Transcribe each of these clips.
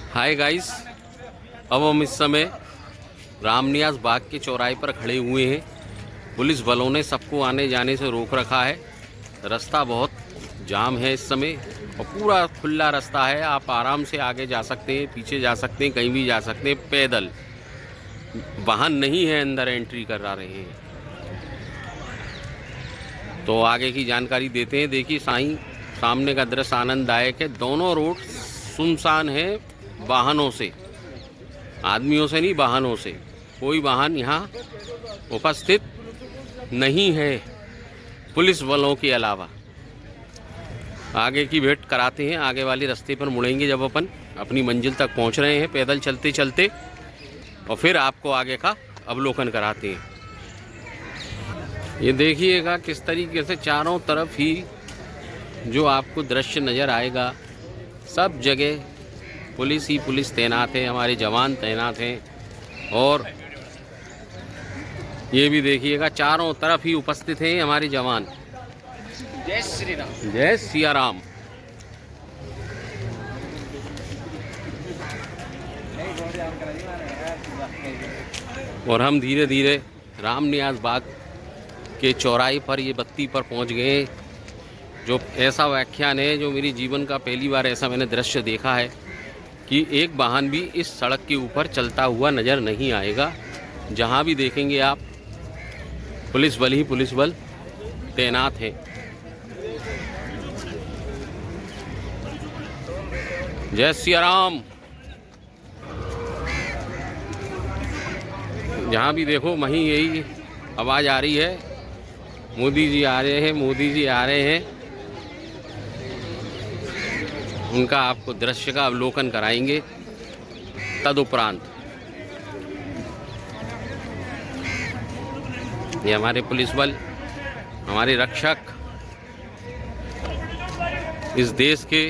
Hi guys, अब हम इस समय रामनिवास बाग के चौराहे पर खड़े हुए हैं। पुलिस बलों ने सबको आने जाने से रोक रखा है। रास्ता बहुत जाम है इस समय और पूरा खुला रास्ता है। आप आराम से आगे जा सकते हैं, पीछे जा सकते हैं, कहीं भी जा सकते हैं। पैदल वाहन नहीं है अंदर एंट्री करा रहे हैं। तो आगे की जानकारी देते हैं। देखिए सामने का दृश्य आनंददायक है। दोनों रोड सुनसान है वाहनों से, आदमियों से नहीं, वाहनों से। कोई वाहन यहाँ उपस्थित नहीं है पुलिस बलों के अलावा। आगे की वेट कराते हैं। आगे वाले रास्ते पर मुड़ेंगे जब अपन अपनी मंजिल तक पहुँच रहे हैं पैदल चलते चलते, और फिर आपको आगे का अवलोकन कराते हैं। ये देखिएगा किस तरीके से चारों तरफ ही जो आपको दृश्य नज़र आएगा, सब जगह पुलिस ही पुलिस तैनात है, हमारे जवान तैनात हैं। और ये भी देखिएगा चारों तरफ ही उपस्थित हैं हमारे जवान। जय श्री राम। जय सिया राम। और हम धीरे धीरे रामनिवास बाग के चौराहे पर, ये बत्ती पर पहुंच गए। जो ऐसा व्याख्यान है, जो मेरी जीवन का पहली बार ऐसा मैंने दृश्य देखा है कि एक वाहन भी इस सड़क के ऊपर चलता हुआ नज़र नहीं आएगा। जहां भी देखेंगे आप पुलिस बल ही पुलिस बल तैनात हैं। जय सिया राम। जहाँ भी देखो वहीं यही आवाज़ आ रही है, मोदी जी आ रहे हैं, मोदी जी आ रहे हैं। उनका आपको दृश्य का अवलोकन कराएंगे। तदुपरांत ये हमारे पुलिस बल, हमारे रक्षक, इस देश के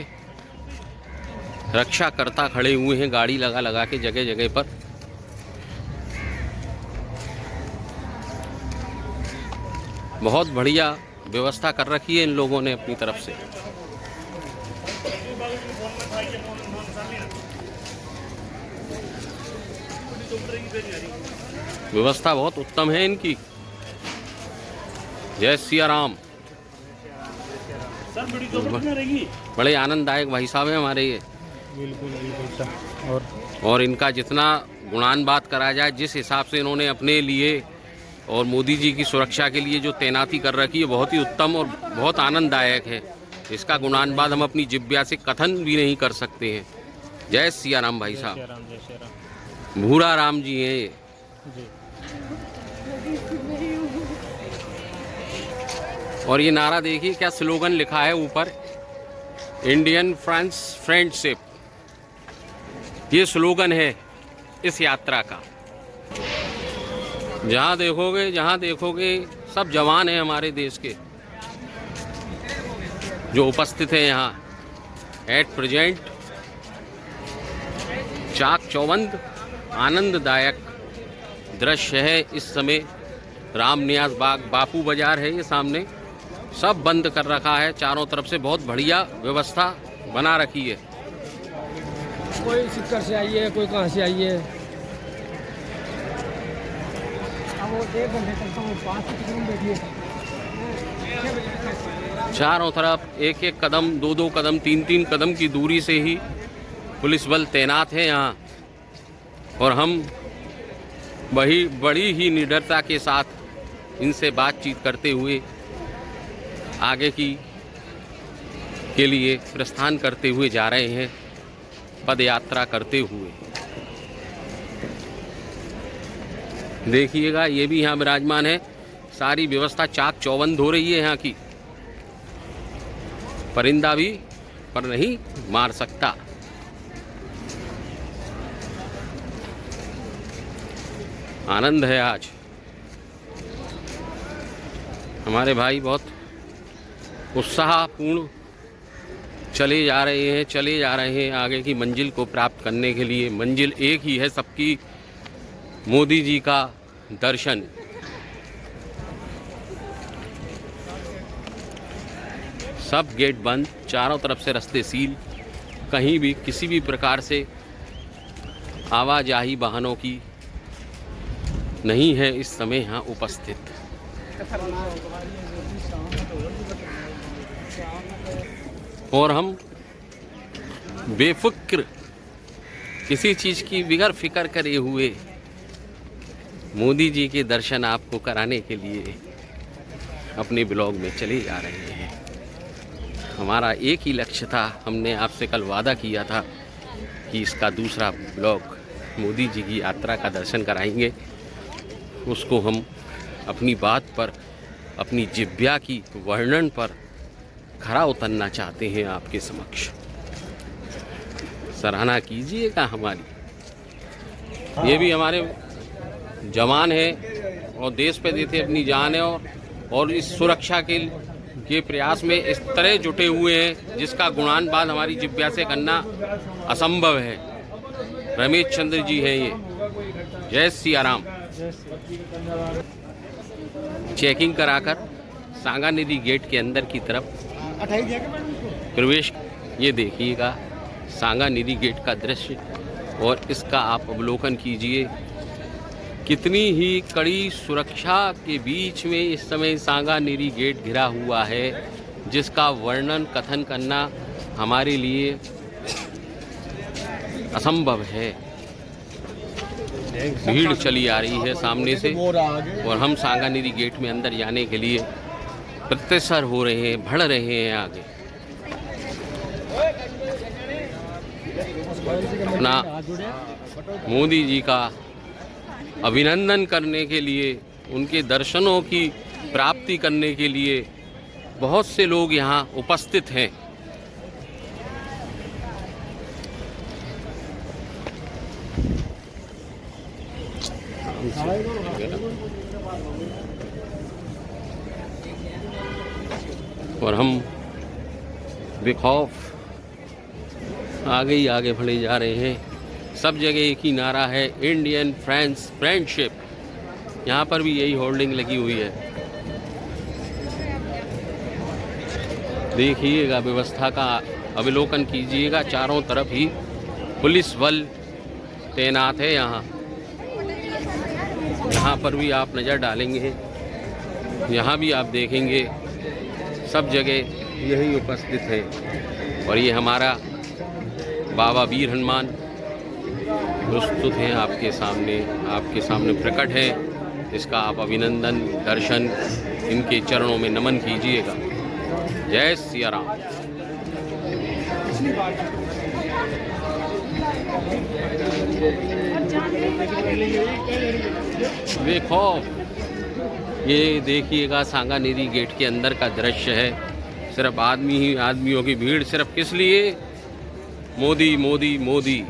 रक्षाकर्ता खड़े हुए हैं गाड़ी लगा लगा के जगह जगह पर। बहुत बढ़िया व्यवस्था कर रखी है इन लोगों ने अपनी तरफ से। व्यवस्था बहुत उत्तम है इनकी। जय सिया राम। बड़े आनंददायक भाई साहब हैं हमारे ये। बिल्कुल बिल्कुल। और इनका जितना गुणानुवाद करा जाए, जिस हिसाब से इन्होंने अपने लिए और मोदी जी की सुरक्षा के लिए जो तैनाती कर रखी है, बहुत ही उत्तम और बहुत आनंददायक है। इसका गुणानुवाद हम अपनी जिब्या से कथन भी नहीं कर सकते हैं। जय सिया राम भाई साहब। भूरा राम जी हैं ये। और ये नारा देखिए, क्या स्लोगन लिखा है ऊपर, इंडियन फ्रांस फ्रेंडशिप। ये स्लोगन है इस यात्रा का। जहाँ देखोगे सब जवान हैं हमारे देश के जो उपस्थित हैं यहाँ एट प्रेजेंट। चाक चौबंद आनंददायक दृश्य है इस समय। रामनिवास बाग, बापू बाजार है ये सामने, सब बंद कर रखा है चारों तरफ से। बहुत बढ़िया व्यवस्था बना रखी है। कोई सिक्कर से आई है, कोई कहाँ से आई है। चारों तरफ एक एक कदम, दो दो कदम, तीन तीन कदम की दूरी से ही पुलिस बल तैनात है यहाँ। और हम वही बड़ी ही निडरता के साथ इनसे बातचीत करते हुए आगे के लिए प्रस्थान करते हुए जा रहे हैं, पद यात्रा करते हुए। देखिएगा ये भी यहाँ विराजमान है। सारी व्यवस्था चाक चौबंद हो रही है यहाँ की। परिंदा भी पर नहीं मार सकता। आनंद है आज। हमारे भाई बहुत उत्साहपूर्ण चले जा रहे हैं आगे की मंजिल को प्राप्त करने के लिए। मंजिल एक ही है सबकी, मोदी जी का दर्शन। सब गेट बंद, चारों तरफ से रास्ते सील। कहीं भी किसी भी प्रकार से आवाजाही वाहनों की नहीं है इस समय यहाँ उपस्थित। और हम बेफिक्र किसी चीज़ की बिगर फिक्र करे हुए मोदी जी के दर्शन आपको कराने के लिए अपने ब्लॉग में चले जा रहे हैं। हमारा एक ही लक्ष्य था, हमने आपसे कल वादा किया था कि इसका दूसरा ब्लॉग मोदी जी की यात्रा का दर्शन कराएंगे। उसको हम अपनी बात पर, अपनी जिब्या की वर्णन पर खरा उतरना चाहते हैं आपके समक्ष। सराहना कीजिएगा हमारी। ये भी हमारे जवान हैं और देश पे देते अपनी जान है और इस सुरक्षा के प्रयास में इस तरह जुटे हुए हैं जिसका गुणानवाद हमारी जिब्या से करना असंभव है। रमेश चंद्र जी हैं ये। जय सिया राम। चेकिंग कराकर सांगानेरी गेट के अंदर की तरफ प्रवेश, ये देखिएगा सांगानेरी गेट का दृश्य और इसका आप अवलोकन कीजिए। कितनी ही कड़ी सुरक्षा के बीच में इस समय सांगानेरी गेट घिरा हुआ है, जिसका वर्णन कथन करना हमारे लिए असंभव है। भीड़ चली आ रही है सामने से और हम सांगानेरी गेट में अंदर जाने के लिए प्रत्यसर हो रहे हैं, बढ़ रहे हैं आगे। अपना मोदी जी का अभिनंदन करने के लिए, उनके दर्शनों की प्राप्ति करने के लिए बहुत से लोग यहाँ उपस्थित हैं। और हम बेखौफ आगे ही आगे बढ़े जा रहे हैं। सब जगह एक ही नारा है, इंडियन फ्रेंड्स फ्रेंडशिप। यहाँ पर भी यही होर्डिंग लगी हुई है। देखिएगा, व्यवस्था का अवलोकन कीजिएगा। चारों तरफ ही पुलिस बल तैनात है। यहाँ पर भी आप नज़र डालेंगे, यहाँ भी आप देखेंगे, सब जगह यही उपस्थित है। और ये हमारा बाबा वीर हनुमान प्रस्तुत हैं आपके सामने प्रकट है। इसका आप अभिनंदन, दर्शन, इनके चरणों में नमन कीजिएगा। जय सिया राम। देखो, ये देखिएगा सांगानेरी गेट के अंदर का दृश्य है। सिर्फ आदमी ही आदमियों की भीड़। सिर्फ किस लिए? मोदी मोदी मोदी।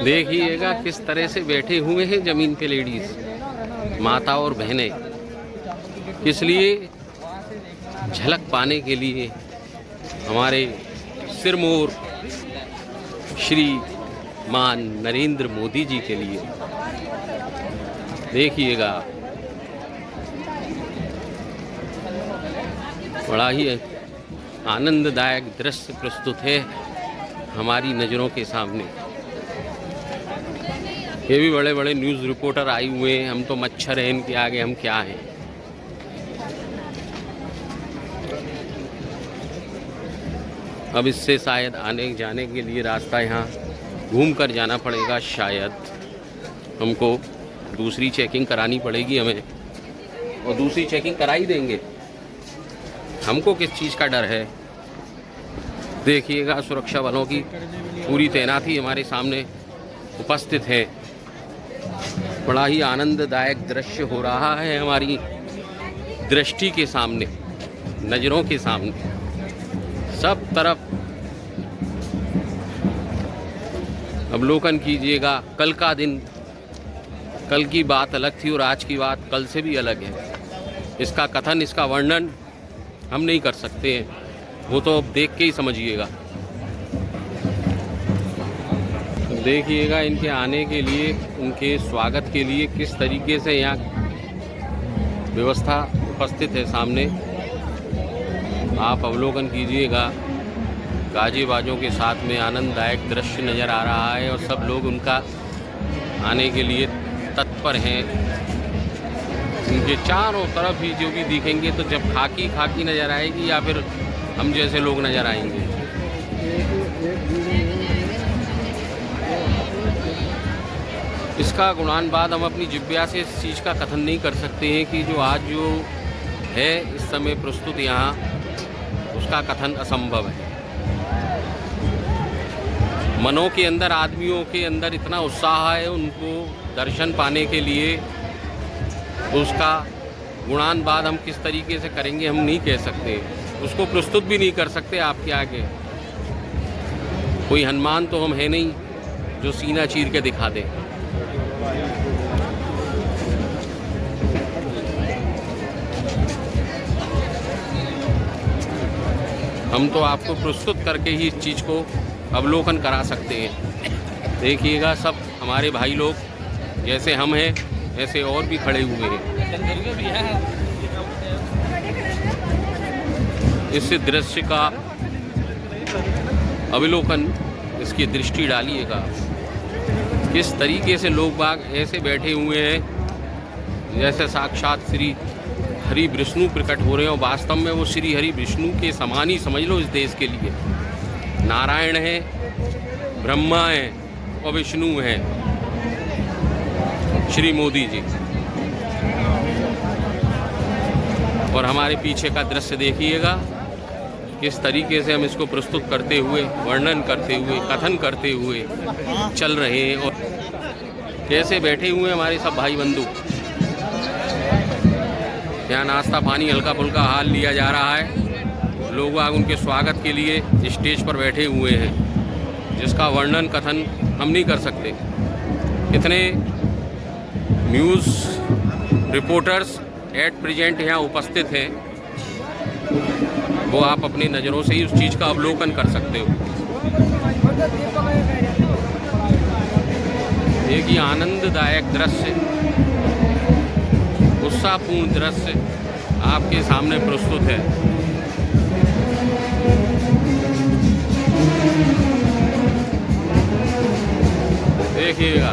देखिएगा किस तरह से बैठे हुए हैं जमीन पे लेडीज, माता और बहनें। किस लिए? झलक पाने के लिए हमारे सिरमौर श्री मान नरेंद्र मोदी जी के लिए। देखिएगा, बड़ा ही आनंददायक दृश्य प्रस्तुत है हमारी नज़रों के सामने। ये भी बड़े बड़े न्यूज़ रिपोर्टर आए हुए हैं। हम तो मच्छर हैं, इनके आगे हम क्या हैं। अब इससे शायद आने जाने के लिए रास्ता यहाँ घूम कर जाना पड़ेगा। शायद हमको दूसरी चेकिंग करानी पड़ेगी हमें, और दूसरी चेकिंग करा ही देंगे। हमको किस चीज़ का डर है? देखिएगा, सुरक्षा बलों की पूरी तैनाती हमारे सामने उपस्थित है। बड़ा ही आनंददायक दृश्य हो रहा है हमारी दृष्टि के सामने, नज़रों के सामने। सब तरफ अवलोकन कीजिएगा। कल का दिन, कल की बात अलग थी और आज की बात कल से भी अलग है। इसका कथन, इसका वर्णन हम नहीं कर सकते हैं, वो तो देख के ही समझिएगा। देखिएगा इनके आने के लिए, उनके स्वागत के लिए किस तरीके से यहाँ व्यवस्था उपस्थित है सामने। आप अवलोकन कीजिएगा। गाजे बाजों के साथ में आनंददायक दृश्य नज़र आ रहा है और सब लोग उनका आने के लिए तत्पर हैं। उनके चारों तरफ ही जो भी दिखेंगे तो जब खाकी खाकी नज़र आएगी या फिर हम जैसे लोग नज़र आएंगे। इसका गुणानुवाद हम अपनी जिब्या से इस चीज़ का कथन नहीं कर सकते हैं कि जो आज जो है इस समय प्रस्तुत यहाँ, उसका कथन असंभव है। मनों के अंदर, आदमियों के अंदर इतना उत्साह है उनको दर्शन पाने के लिए, उसका गुणानुवाद हम किस तरीके से करेंगे हम नहीं कह सकते, उसको प्रस्तुत भी नहीं कर सकते आपके आगे। कोई हनुमान तो हम है नहीं जो सीना चीर के दिखा दे। हम तो आपको प्रस्तुत करके ही इस चीज़ को अवलोकन करा सकते हैं। देखिएगा सब हमारे भाई लोग जैसे हम हैं ऐसे और भी खड़े हुए हैं। इस दृश्य का अवलोकन, इसकी दृष्टि डालिएगा। किस तरीके से लोग बाग ऐसे बैठे हुए हैं जैसे साक्षात श्री हरि विष्णु प्रकट हो रहे हैं और वास्तव में वो श्री हरि विष्णु के समान ही समझ लो इस देश के लिए। नारायण है, ब्रह्मा है और विष्णु है, श्री मोदी जी। और हमारे पीछे का दृश्य देखिएगा किस तरीके से हम इसको प्रस्तुत करते हुए, वर्णन करते हुए, कथन करते हुए चल रहे हैं और कैसे बैठे हुए हमारे सब भाई बंधु। यहाँ नाश्ता पानी हल्का फुल्का हाल लिया जा रहा है। लोग आग उनके स्वागत के लिए स्टेज पर बैठे हुए हैं जिसका वर्णन कथन हम नहीं कर सकते। कितने न्यूज़ रिपोर्टर्स एट प्रेजेंट यहाँ उपस्थित हैं, वो आप अपनी नज़रों से ही उस चीज़ का अवलोकन कर सकते हो। एक ये आनंददायक दृश्य, उत्साहपूर्ण दृश्य आपके सामने प्रस्तुत है। देखिएगा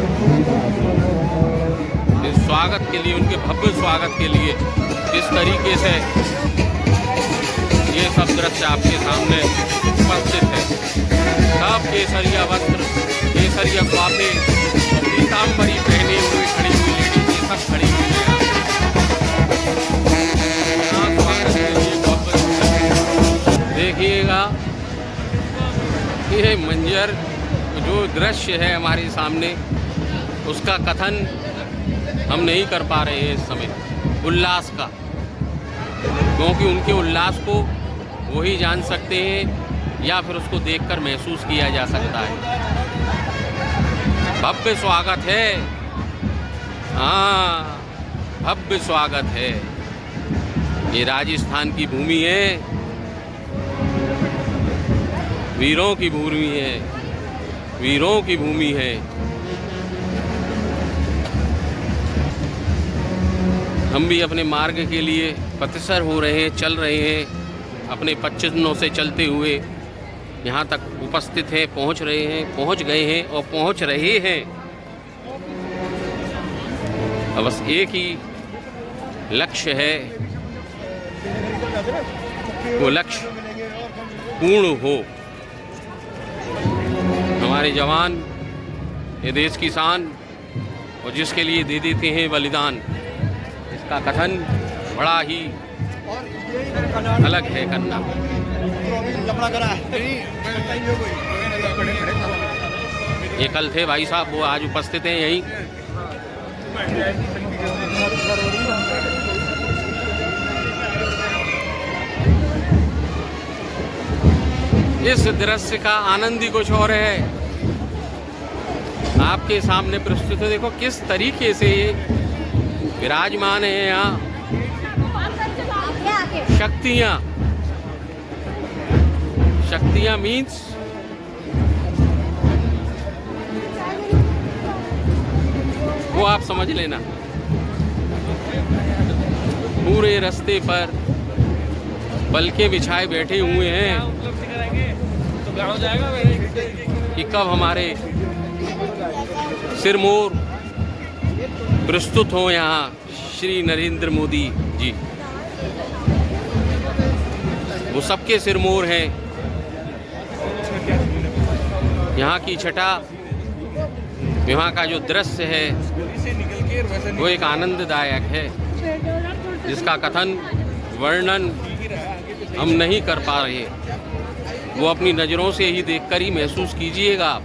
इस स्वागत के लिए, उनके भव्य स्वागत के लिए किस तरीके से ये सब दृश्य आपके सामने उपस्थित है। सब केसरिया वस्त्र, केसरिया स्वापे, पीताम्बरी पहने हुए खड़ी हुई लेडीज, ये सब खड़ी हुई है। देखिएगा ये मंजर, जो दृश्य है हमारे सामने, उसका कथन हम नहीं कर पा रहे हैं इस समय उल्लास का, क्योंकि उनके उल्लास को वही जान सकते हैं या फिर उसको देखकर महसूस किया जा सकता है। भव्य स्वागत है, हाँ भव्य स्वागत है। ये राजस्थान की भूमि है, वीरों की भूमि है, वीरों की भूमि है। हम भी अपने मार्ग के लिए पथसर हो रहे हैं, चल रहे हैं, अपने पच्चीनों से चलते हुए यहाँ तक उपस्थित हैं, पहुँच रहे हैं, पहुँच गए हैं और पहुँच रहे हैं। अब बस एक ही लक्ष्य है, वो लक्ष्य पूर्ण हो। हमारे जवान ये देश की शान और जिसके लिए दे देते हैं बलिदान, इसका कथन बड़ा ही अलग है करना। ये कल थे भाई साहब, वो आज उपस्थित हैं यहीं। इस दृश्य का आनंद ही कुछ और है। आपके सामने प्रस्तुत है, देखो किस तरीके से ये विराजमान है यहाँ शक्तियाँ। शक्तियाँ मीन्स वो आप समझ लेना। पूरे रास्ते पर बल्कि बिछाए बैठे हुए हैं कि कब हमारे सिरमौर प्रस्तुत हो यहाँ श्री नरेंद्र मोदी जी। वो सबके सिरमौर हैं। यहाँ की छटा, यहाँ का जो दृश्य है वो एक आनंददायक है, जिसका कथन वर्णन हम नहीं कर पा रहे। वो अपनी नज़रों से ही देखकर ही महसूस कीजिएगा आप।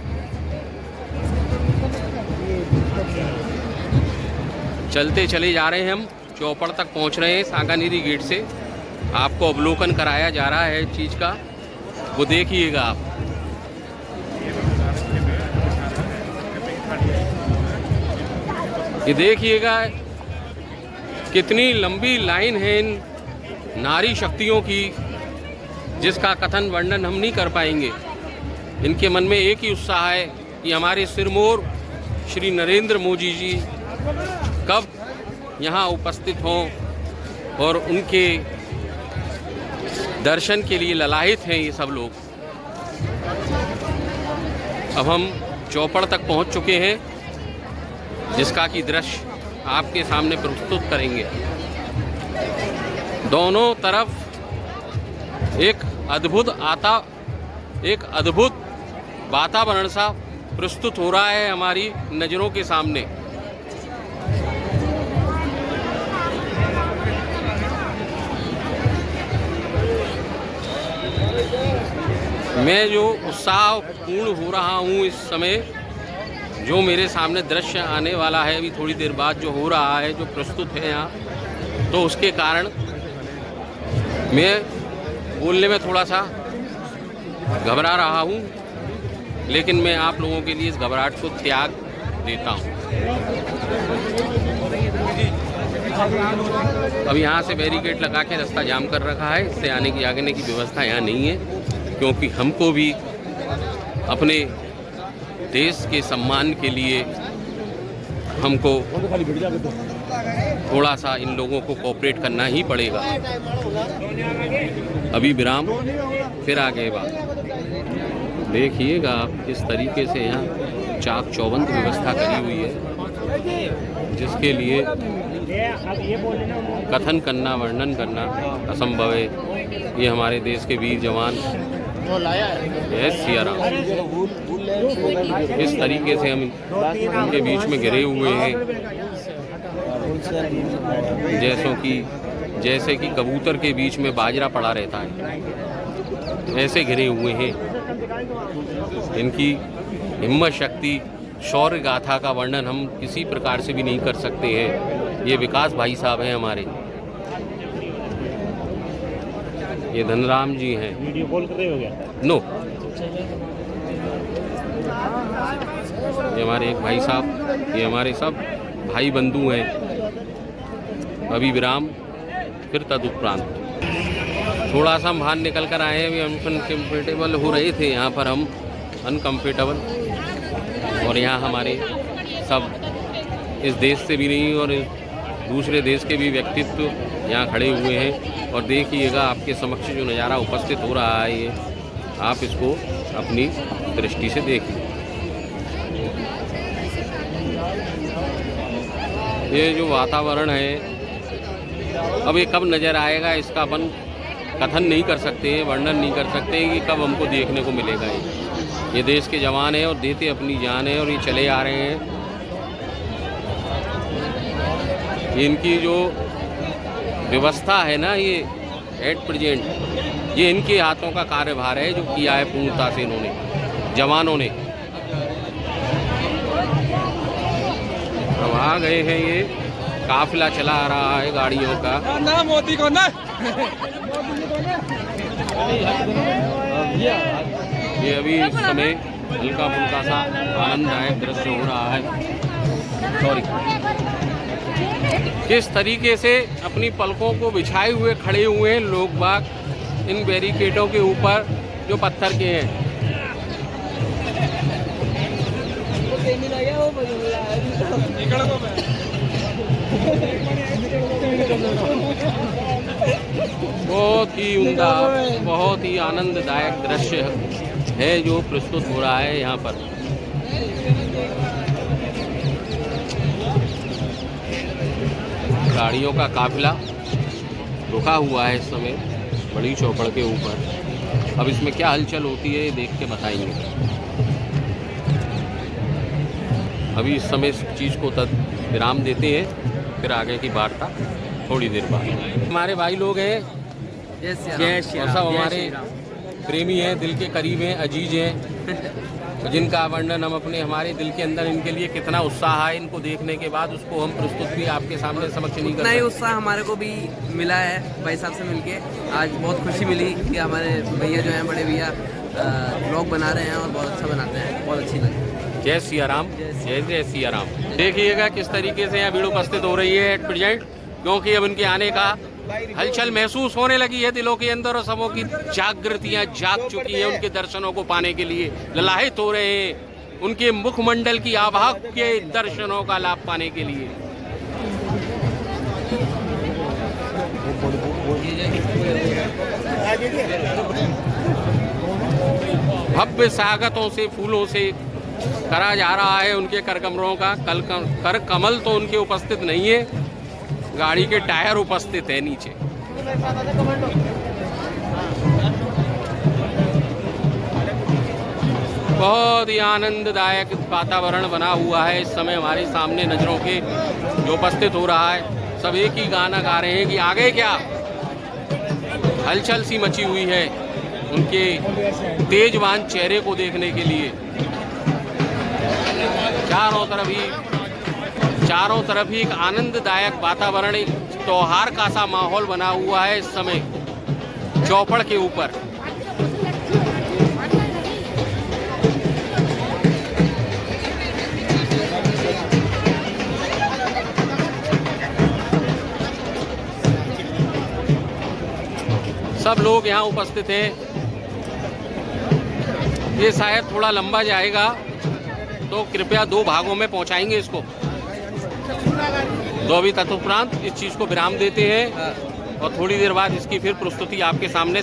चलते चले जा रहे हैं हम, चौपड़ तक पहुंच रहे हैं सांगानेरी गेट से। आपको अवलोकन कराया जा रहा है चीज़ का, वो देखिएगा आप। ये देखिएगा कितनी लंबी लाइन है इन नारी शक्तियों की, जिसका कथन वर्णन हम नहीं कर पाएंगे। इनके मन में एक ही उत्साह है कि हमारे सिरमौर श्री नरेंद्र मोदी जी कब यहाँ उपस्थित हों, और उनके दर्शन के लिए ललायित हैं ये सब लोग। अब हम चौपड़ तक पहुँच चुके हैं, जिसका कि दृश्य आपके सामने प्रस्तुत करेंगे। दोनों तरफ एक अद्भुत वातावरण सा प्रस्तुत हो रहा है हमारी नज़रों के सामने। मैं जो उत्साहपूर्ण हो रहा हूँ इस समय, जो मेरे सामने दृश्य आने वाला है अभी थोड़ी देर बाद, जो हो रहा है, जो प्रस्तुत है यहाँ, तो उसके कारण मैं बोलने में थोड़ा सा घबरा रहा हूँ, लेकिन मैं आप लोगों के लिए इस घबराहट को त्याग देता हूँ। अब यहाँ से बैरिकेड लगा के रास्ता जाम कर रखा है, इससे आने की आगने की व्यवस्था यहाँ नहीं है, क्योंकि हमको भी अपने देश के सम्मान के लिए हमको थोड़ा सा इन लोगों को कोऑपरेट करना ही पड़ेगा। अभी विराम, फिर आगे बात। देखिएगा आप किस तरीके से यहाँ चाक चौबंद व्यवस्था करी हुई है, जिसके लिए कथन करना, वर्णन करना असंभव है। ये हमारे देश के वीर जवान जय सिया राम, इस तरीके से हम इनके बीच में घिरे हुए हैं, जैसे कि कबूतर के बीच में बाजरा पड़ा रहता है, ऐसे घिरे हुए हैं। इनकी हिम्मत शक्ति, शौर्य गाथा का वर्णन हम किसी प्रकार से भी नहीं कर सकते हैं। ये विकास भाई साहब हैं हमारे, ये धनराम जी हैं। वीडियो कॉल कर रहे हो क्या? नो, ये हमारे एक भाई साहब, ये हमारे सब भाई बंधु हैं। अभी विराम, फिर तदुपरांत थोड़ा सा हम बाहर निकल कर आए हैं। अभी अनकम्फर्टेबल हो रहे थे यहाँ पर हम, अनकम्फर्टेबल, और यहाँ हमारे सब इस देश से भी नहीं और दूसरे देश के भी व्यक्तित्व यहाँ खड़े हुए हैं। और देखिएगा आपके समक्ष जो नज़ारा उपस्थित हो रहा है, ये आप इसको अपनी दृष्टि से देखिए। ये जो वातावरण है, अब ये कब नज़र आएगा इसका अपन कथन नहीं कर सकते हैं, वर्णन नहीं कर सकते हैं कि कब हमको देखने को मिलेगा। ये देश के जवान हैं और देते अपनी जान है, और ये चले आ रहे हैं। इनकी जो व्यवस्था है ना, ये एट प्रेजेंट, ये इनके हाथों का कार्यभार है जो किया है पूर्णता से इन्होंने, जवानों ने। अब आ गए हैं, ये काफिला चला आ रहा है गाड़ियों का। ना मोदी को ना, ये अभी इस समय हल्का फुल्का सा आनंददायक दृश्य हो रहा है। सॉरी, किस तरीके से अपनी पलकों को बिछाए हुए खड़े हुए हैं लोग बाग इन बैरिकेडों के ऊपर जो पत्थर के हैं। बहुत ही उम्दा, बहुत ही आनंददायक दृश्य है जो प्रस्तुत हो रहा है यहाँ पर। गाड़ियों का काफिला रुका हुआ है इस समय बड़ी चौपड़ के ऊपर। अब इसमें क्या हलचल होती है देख के बताएंगे। अभी इस समय इस चीज़ को विराम देते हैं, फिर आगे की वार्ता थोड़ी देर बाद। हमारे भाई लोग हैं, जय श्री और राम, सब जय हमारे श्री राम। प्रेमी हैं, दिल के करीब हैं, अजीज हैं, जिनका वर्णन हम अपने हमारे दिल के अंदर इनके लिए कितना उत्साह है इनको देखने के बाद उसको हम प्रस्तुत भी आपके सामने समक्ष नहीं कर उतना ही सकते। उत्साह हमारे को भी मिला है भाई साहब से मिलके। आज बहुत खुशी मिली कि हमारे भैया जो हैं, बड़े भैया ब्लॉग बना रहे हैं और बहुत अच्छा बनाते हैं, बहुत अच्छी लगी। जय सिया राम, जय सिया राम। देखिएगा किस तरीके से यहाँ भीड़ उपस्थित हो रही है एट प्रेजेंट, क्योंकि अब उनके आने का हलचल महसूस होने लगी है दिलों के अंदर और सबों की जागृतियां जाग चुकी है उनके दर्शनों को पाने के लिए, ललाहित हो रहे हैं उनके मुखमंडल की आभा के दर्शनों का लाभ पाने के लिए। भव्य स्वागतों से फूलों से करा जा रहा है उनके करकमलों का। कर कमल तो उनके उपस्थित नहीं है, गाड़ी के टायर उपस्थित है नीचे। बहुत ही आनंददायक वातावरण बना हुआ है इस समय हमारे सामने नजरों के जो उपस्थित हो रहा है। सब एक ही गाना गा रहे हैं कि आगे क्या। हलचल सी मची हुई है उनके तेजवान चेहरे को देखने के लिए। चारों तरफ ही एक आनंददायक वातावरण, एक त्योहार का सा माहौल बना हुआ है इस समय चौपड़ के ऊपर। सब लोग यहाँ उपस्थित हैं। ये शायद थोड़ा लंबा जाएगा तो कृपया 2 भागों में पहुंचाएंगे इसको। तो अभी तत्परांत इस चीज़ को विराम देते हैं और थोड़ी देर बाद इसकी फिर प्रस्तुति आपके सामने